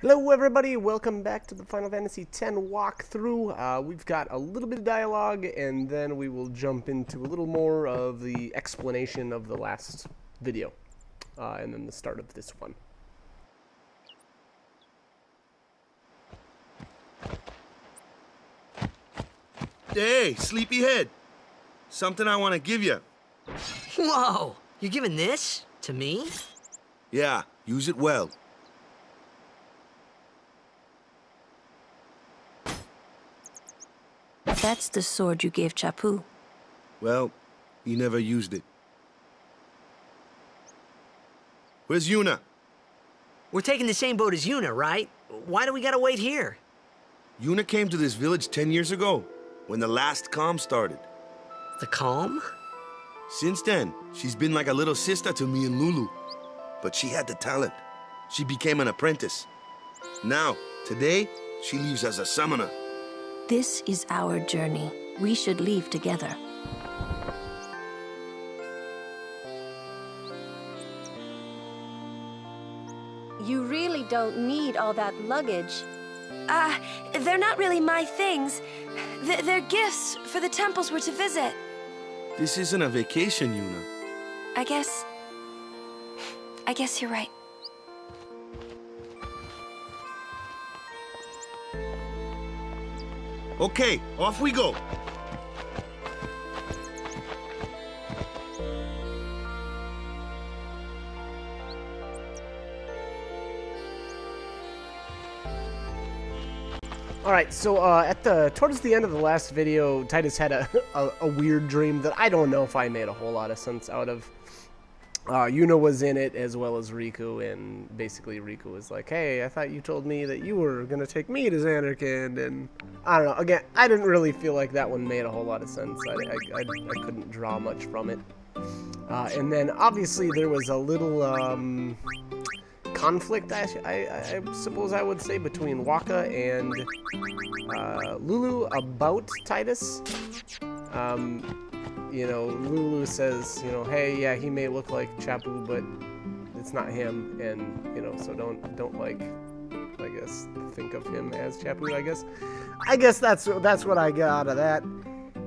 Hello everybody, welcome back to the Final Fantasy X walkthrough. We've got a little bit of dialogue and then we will jump into a little more of the explanation of the last video. And then the start of this one. Hey, sleepyhead. Something I want to give you. Whoa! You're giving this to me? Yeah, use it well. That's the sword you gave Chapu. Well, he never used it. Where's Yuna? We're taking the same boat as Yuna, right? Why do we gotta wait here? Yuna came to this village 10 years ago, when the last calm started. The calm? Since then, she's been like a little sister to me and Lulu. But she had the talent. She became an apprentice. Now, today, she leaves as a summoner. This is our journey. We should leave together. You really don't need all that luggage. They're not really my things. They're gifts for the temples we're to visit. This isn't a vacation, Yuna. I guess you're right. Okay, off we go. Alright, so towards the end of the last video, Titus had a weird dream that I don't know if I made a whole lot of sense out of. Yuna was in it as well as Riku, and basically Riku was like, hey, I thought you told me that you were going to take me to Xanarkand, and I don't know. Again, I didn't really feel like that one made a whole lot of sense. I couldn't draw much from it. And then obviously there was a little conflict, I suppose I would say, between Waka and Lulu about Titus. You know, Lulu says, you know, hey, yeah, he may look like Chapu, but it's not him, and, you know, so don't like, I guess, think of him as Chapu, I guess. I guess that's what I got out of that.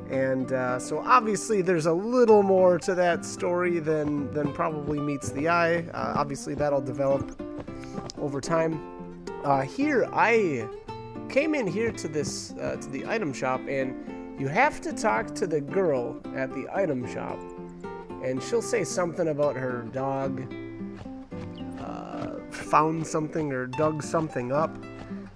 And so obviously there's a little more to that story than probably meets the eye. Obviously that'll develop over time. Here, I came in here to this, to the item shop, and you have to talk to the girl at the item shop, and she'll say something about her dog found something or dug something up.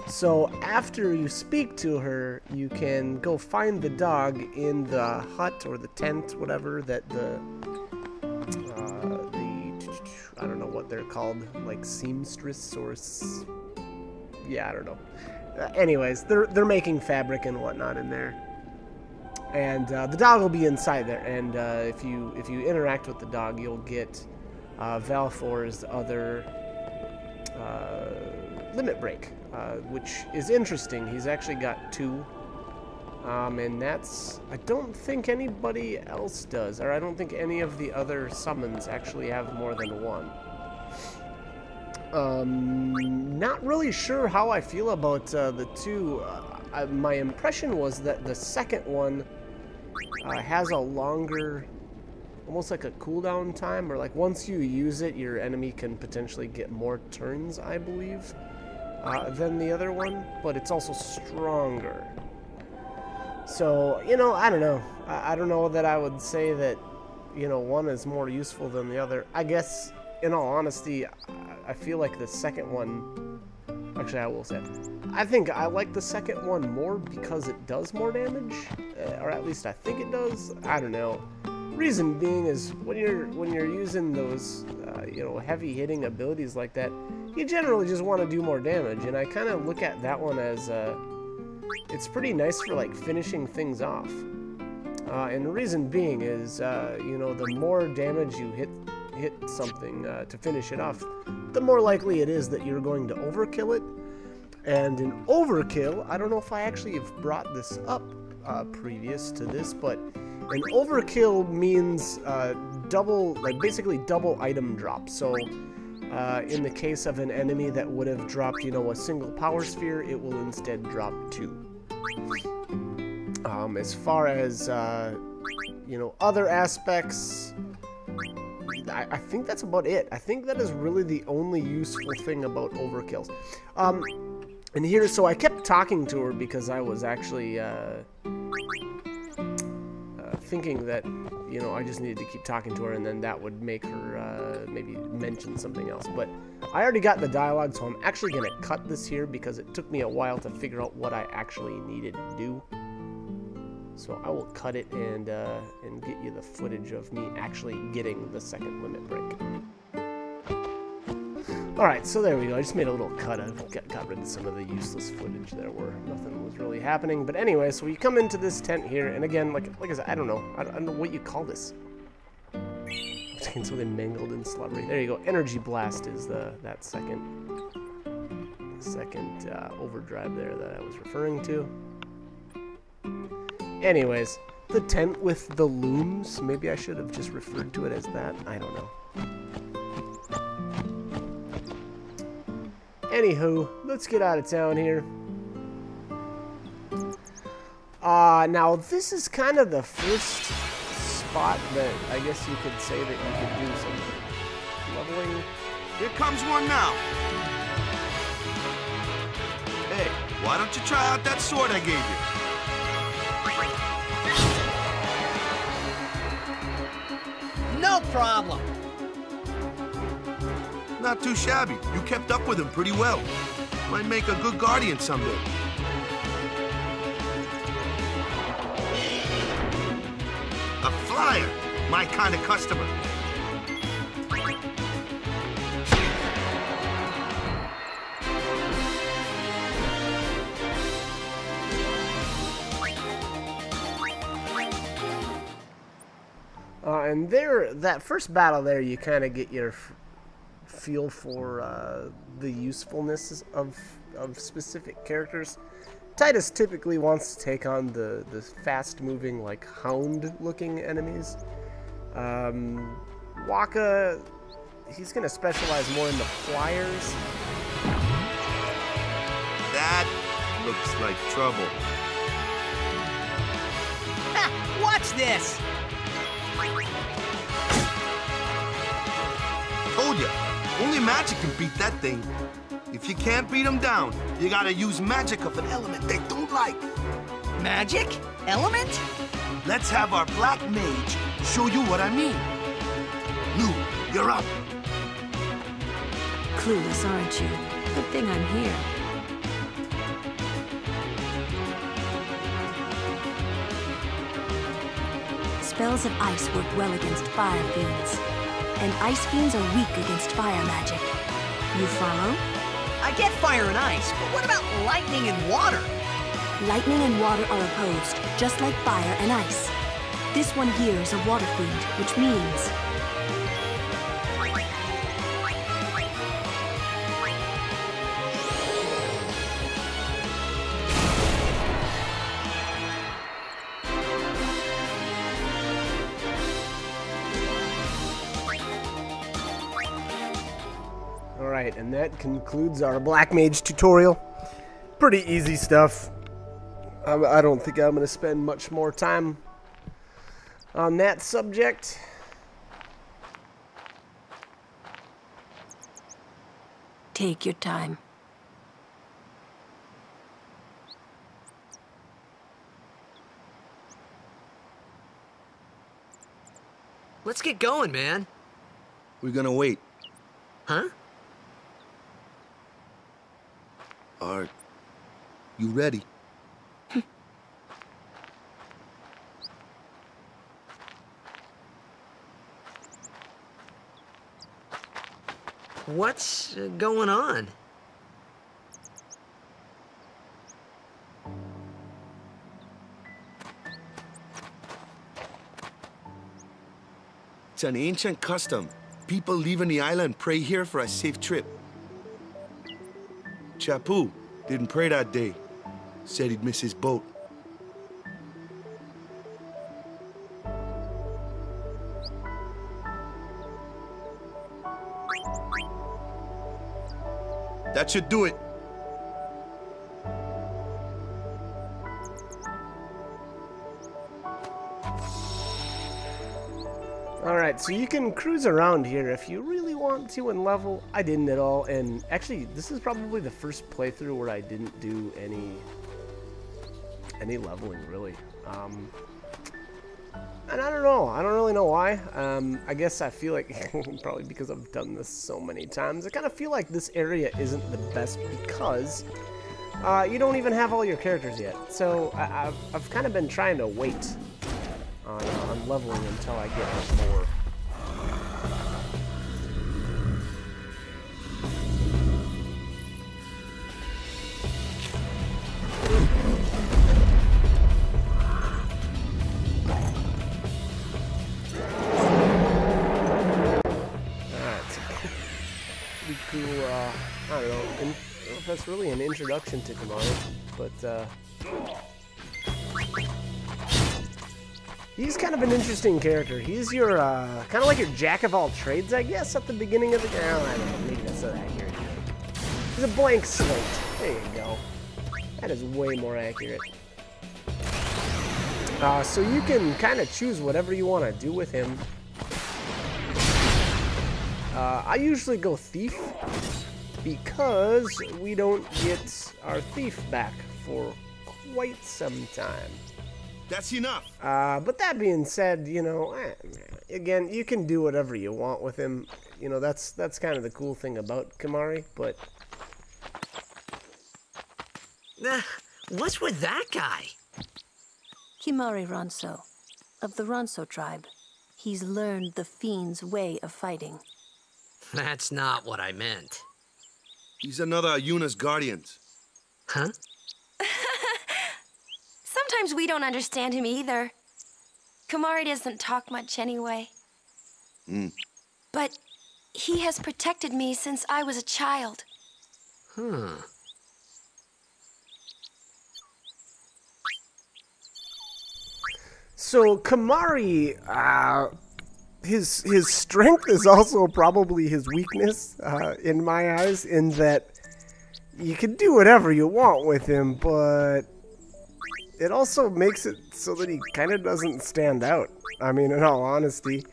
So after you speak to her, you can go find the dog in the hut or the tent, whatever, that the I don't know what they're called, like seamstress or yeah, I don't know. Anyways, they're making fabric and whatnot in there. And the dog will be inside there, and if you interact with the dog, you'll get Valfor's other limit break, which is interesting. He's actually got 2, and that's, I don't think anybody else does, or I don't think any of the other summons actually have more than 1. Not really sure how I feel about the 2. My impression was that the second one has a longer, almost like a cooldown time, or like once you use it, your enemy can potentially get more turns, I believe, than the other one, but it's also stronger. So, you know, I don't know. I don't know that I would say that, you know, one is more useful than the other. I guess, in all honesty, I feel like the second one, actually I will say, I think I like the second one more because it does more damage, or at least I think it does. I don't know. Reason being is when you're using those you know, heavy hitting abilities like that, you generally just want to do more damage, and I kind of look at that one as it's pretty nice for like finishing things off. And the reason being is you know, the more damage you hit something to finish it off, the more likely it is that you're going to overkill it. And in overkill, I don't know if I actually have brought this up previous to this, but an overkill means double, like basically double item drop. So In the case of an enemy that would have dropped, you know, a single power sphere, it will instead drop 2. As far as, you know, other aspects, I think that's about it. I think that is really the only useful thing about overkills. And here, so I kept talking to her because I was actually thinking that, you know, I just needed to keep talking to her and then that would make her maybe mention something else. But I already got the dialogue, so I'm actually going to cut this here because it took me a while to figure out what I actually needed to do. So I will cut it and get you the footage of me actually getting the second limit break. Alright, so there we go. I just made a little cut. I got rid of some of the useless footage there where nothing was really happening. But anyway, so you come into this tent here, and again, like I said, I don't know. I don't know what you call this. It's really mangled and slubbery. There you go. Energy Blast is that second overdrive there that I was referring to. Anyways, the tent with the looms. Maybe I should have just referred to it as that. I don't know. Anywho, let's get out of town here. Now this is kind of the first spot that I guess you could say that you could do some leveling. Here comes one now. Hey, why don't you try out that sword I gave you? No problem. Not too shabby. You kept up with him pretty well. Might make a good guardian someday. A flyer. My kind of customer. And there, that first battle there, you kind of get your feel for the usefulness of specific characters. Titus typically wants to take on the fast-moving, like, hound-looking enemies. Waka, he's going to specialize more in the flyers. That looks like trouble. Ha! Watch this! Told ya, only magic can beat that thing. If you can't beat them down, you gotta use magic of an element they don't like. Magic? Element? Let's have our black mage show you what I mean. Lou, you're up. Clueless, aren't you? Good thing I'm here. Spells of ice work well against fire fiends, and ice fiends are weak against fire magic. You follow? I get fire and ice, but what about lightning and water? Lightning and water are opposed, just like fire and ice. This one here is a water fiend, which means... Alright, and that concludes our Black Mage tutorial. Pretty easy stuff. I don't think I'm going to spend much more time on that subject. Take your time. Let's get going, man. We're gonna wait. Huh? Are you ready? What's going on? It's an ancient custom. People leaving the island pray here for a safe trip. Chapu didn't pray that day. Said he'd miss his boat. That should do it. Alright, so you can cruise around here if you really want to and level. I didn't at all, and actually this is probably the first playthrough where I didn't do any leveling really. And I don't know, I don't really know why. I guess I feel like, probably because I've done this so many times, I kind of feel like this area isn't the best because you don't even have all your characters yet. So I've kind of been trying to wait on leveling until I get more. Cool, I don't know if that's really an introduction to Kamari, but he's kind of an interesting character. He's your, kind of like your jack of all trades, I guess, at the beginning of the game. I don't know, maybe that's not accurate. He's a blank slate. There you go. That is way more accurate. So you can kind of choose whatever you want to do with him. I usually go Thief because we don't get our Thief back for quite some time. That's enough. But that being said, you know, again, you can do whatever you want with him. You know, that's kind of the cool thing about Kamari, but... What's with that guy? Kimari Ronso, of the Ronso tribe. He's learned the Fiend's way of fighting. That's not what I meant. He's another Yuna's guardians. Huh? Sometimes we don't understand him either. Kamari doesn't talk much anyway. But he has protected me since I was a child. So Kamari, his strength is also probably his weakness, in my eyes, in that you can do whatever you want with him, but it also makes it so that he kind of doesn't stand out. I mean, in all honesty.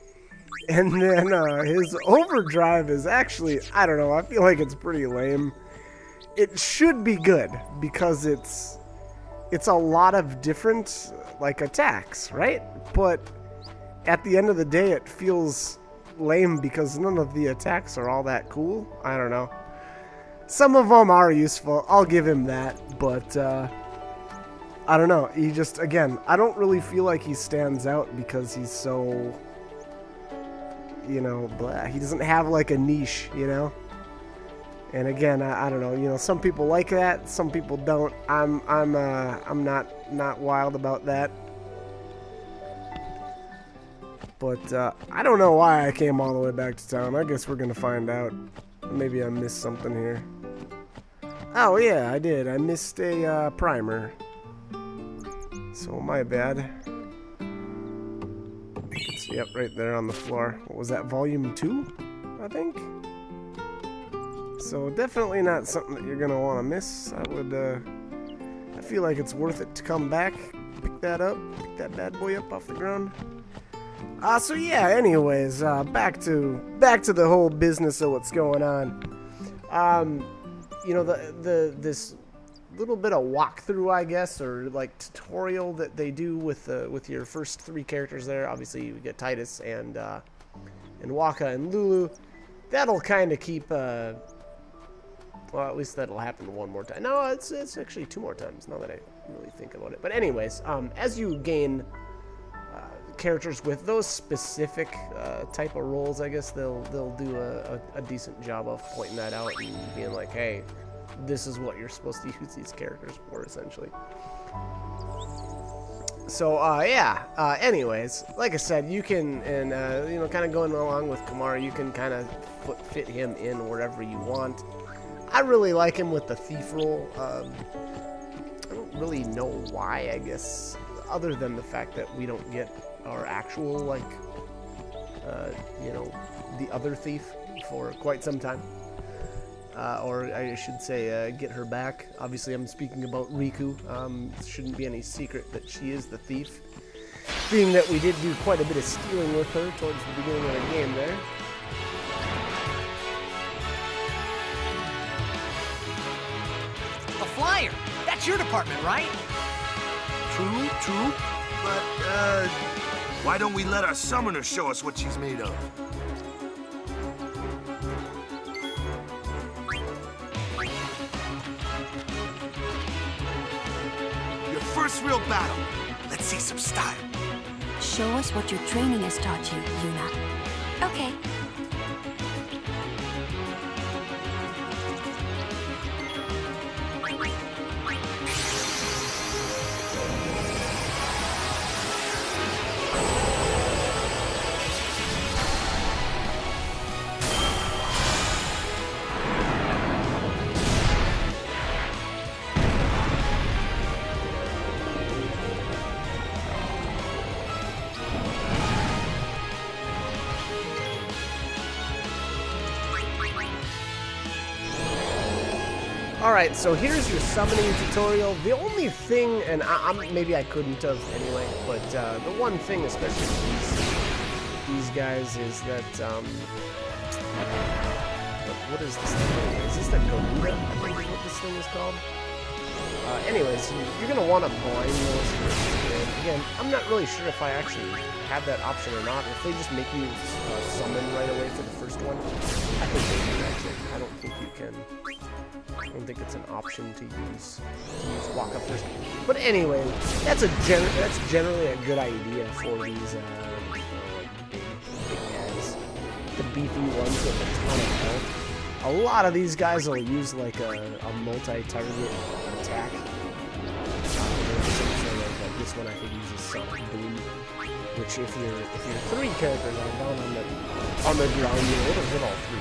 And then his overdrive is actually, I don't know, I feel like it's pretty lame. It should be good because it's a lot of different, like, attacks, right? But at the end of the day, it feels lame because none of the attacks are all that cool. I don't know. Some of them are useful. I'll give him that. But, I don't know. He just, again, I don't really feel like he stands out because he's so, you know, blah. He doesn't have, like, a niche, you know? And again, I don't know. You know, some people like that. Some people don't. I'm not wild about that. But, I don't know why I came all the way back to town. I guess we're gonna find out. Maybe I missed something here. Oh, yeah, I did. I missed a, primer. So, my bad. Yep, right there on the floor. What was that, volume 2, I think? So, definitely not something that you're gonna want to miss. I feel like it's worth it to come back, pick that up, pick that bad boy up off the ground. So yeah, anyways, back to the whole business of what's going on. You know, this little bit of walkthrough, I guess, or like tutorial that they do with your first 3 characters there. Obviously, you get Titus and Waka and Lulu. That'll kind of keep, well, at least that'll happen one more time. No, it's actually 2 more times, now that I really think about it. But anyways, as you gain characters with those specific type of roles, I guess they'll do a decent job of pointing that out and being like, hey, this is what you're supposed to use these characters for, essentially. So yeah, anyways, like I said, you can, and you know, kind of going along with Kamari, you can kind of fit him in wherever you want. I really like him with the thief role. I don't really know why, I guess, other than the fact that we don't get our actual, like, you know, the other thief for quite some time. or I should say get her back. Obviously, I'm speaking about Riku. It shouldn't be any secret that she is the thief, being that we did do quite a bit of stealing with her towards the beginning of the game there. A flyer! That's your department, right? True, true. But, why don't we let our summoner show us what she's made of? Your first real battle. Let's see some style. Show us what your training has taught you, Yuna. Okay. Alright, so here's your summoning tutorial. The only thing, and maybe I couldn't have anyway, but the one thing, especially with these guys, is that, what is this thing? Is this the Garuda? I think is what this thing is called. Anyways, you're going to want to blind those first. And again, I'm not really sure if I actually have that option or not. If they just make you summon right away for the first one, I think they do actually. I don't think you can. I don't think it's an option to use Waka first. But anyway, that's generally a good idea for these like big guys, the beefy ones with a ton of health. A lot of these guys will use like a multi-target attack. Like this one I think uses Sonic Boom, which if you're 3 characters down on the ground, it'll hit all 3.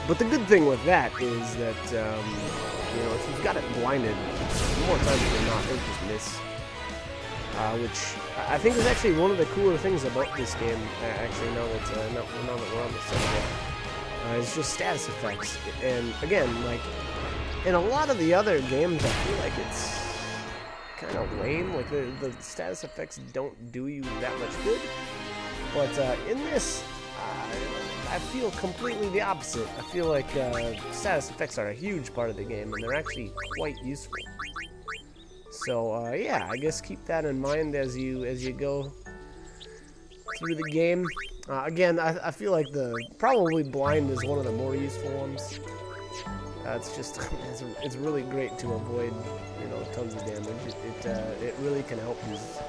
But the good thing with that is that, if you've got it blinded, more times than not, it'll just miss. Which I think is actually one of the cooler things about this game, actually, now that we're on the subject, is just status effects. And again, like, in a lot of the other games, I feel like it's kind of lame. Like, the status effects don't do you that much good. But in this, I feel completely the opposite. I feel like status effects are a huge part of the game, and they're actually quite useful. So yeah, I guess keep that in mind as you go through the game. Again, I feel like probably blind is one of the more useful ones. It's just it's really great to avoid tons of damage. It really can help these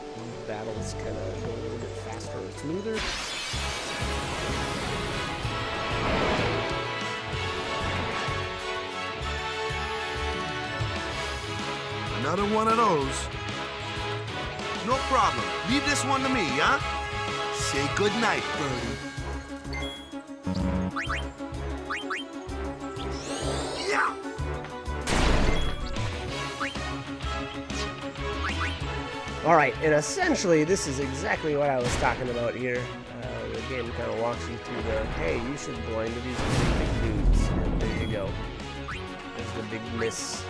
battles kind of go a little bit faster or smoother. Another one of those. No problem. Leave this one to me, huh? Say good night, birdie. Yeah. All right, and essentially, this is exactly what I was talking about here. The game kind of walks you through hey, you should blind to these big dudes. And there you go. There's the big miss.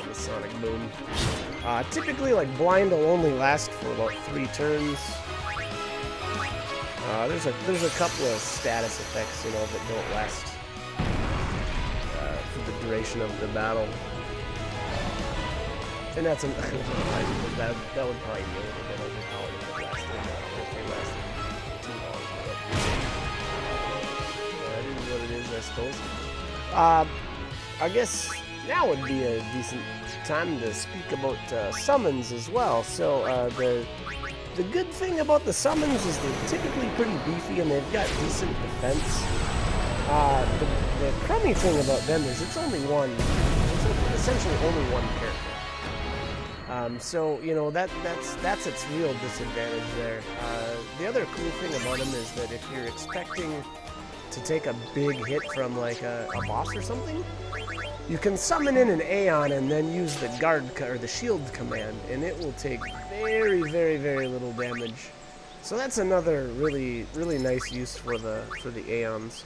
The Sonic Boom. Typically, like, blind will only last for about 3 turns. There's a couple of status effects, that don't last for the duration of the battle. And that's that would probably be a little bit overpowered if they lasted too long. But that is what it is, I suppose. I guess now would be a decent time to speak about summons as well. So the good thing about the summons is they're typically pretty beefy and they've got decent defense. The crummy thing about them is it's essentially only one character. So that's its real disadvantage there. The other cool thing about them is that if you're expecting to take a big hit from like a boss or something, you can summon in an Aeon and then use the guard or the shield command, and it will take very, very, very little damage. So that's another really, really nice use for the Aeons.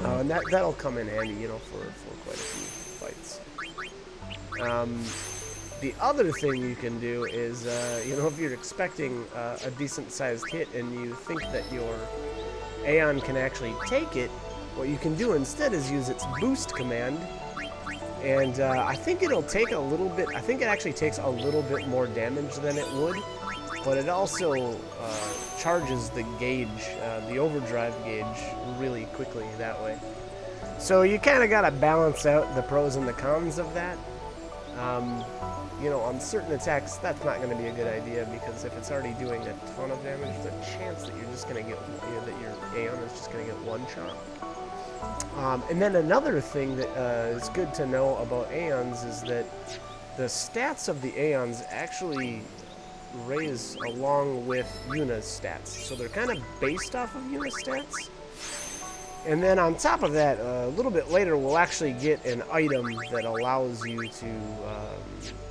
And that'll come in handy, you know, for quite a few fights. The other thing you can do is, you know, if you're expecting a decent-sized hit and you think that your Aeon can actually take it, what you can do instead is use its boost command. And I think it'll take a little bit, I think it actually takes a little bit more damage than it would, but it also charges the gauge, the overdrive gauge, really quickly that way. So you kind of got to balance out the pros and the cons of that. You know, on certain attacks, that's not going to be a good idea, because if it's already doing a ton of damage, there's a chance that you're just going to get, you know, that your Aeon is just going to get one shot. And then another thing that is good to know about Aeons is that the stats of the Aeons actually raise along with Yuna's stats. So they're kind of based off of Yuna's stats. And then on top of that, a little bit later, we'll actually get an item that allows you to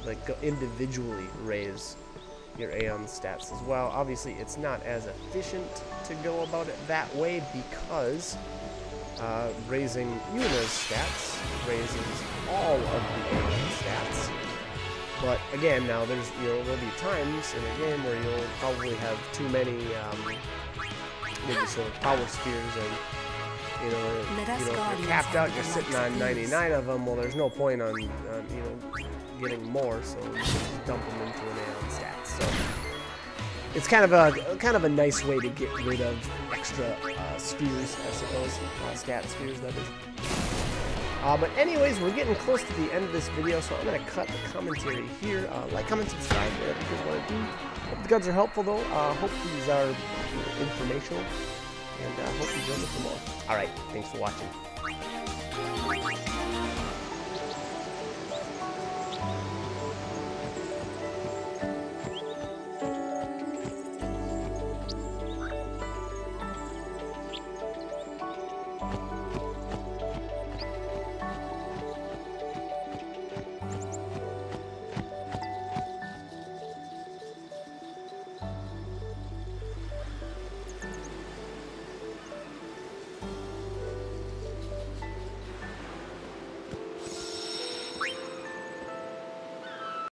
like individually raise your Aeon stats as well. Obviously, it's not as efficient to go about it that way, because raising Yuna's stats raises all of the Aeon stats. But again, now there's, you know, there'll be times in the game where you'll probably have too many maybe sort of power spheres, and you know, if you're capped out, you're sitting on 99 of them. Well, there's no point on you know, getting more, so you just dump them into an Aeon stats. So it's kind of a nice way to get rid of extra spheres, I suppose, stat spheres, that is. But anyways, we're getting close to the end of this video, so I'm going to cut the commentary here. Like, comment, subscribe, whatever you guys want to do. Hope the guns are helpful, though. Hope these are informational, and hope you join us for more. Alright, thanks for watching.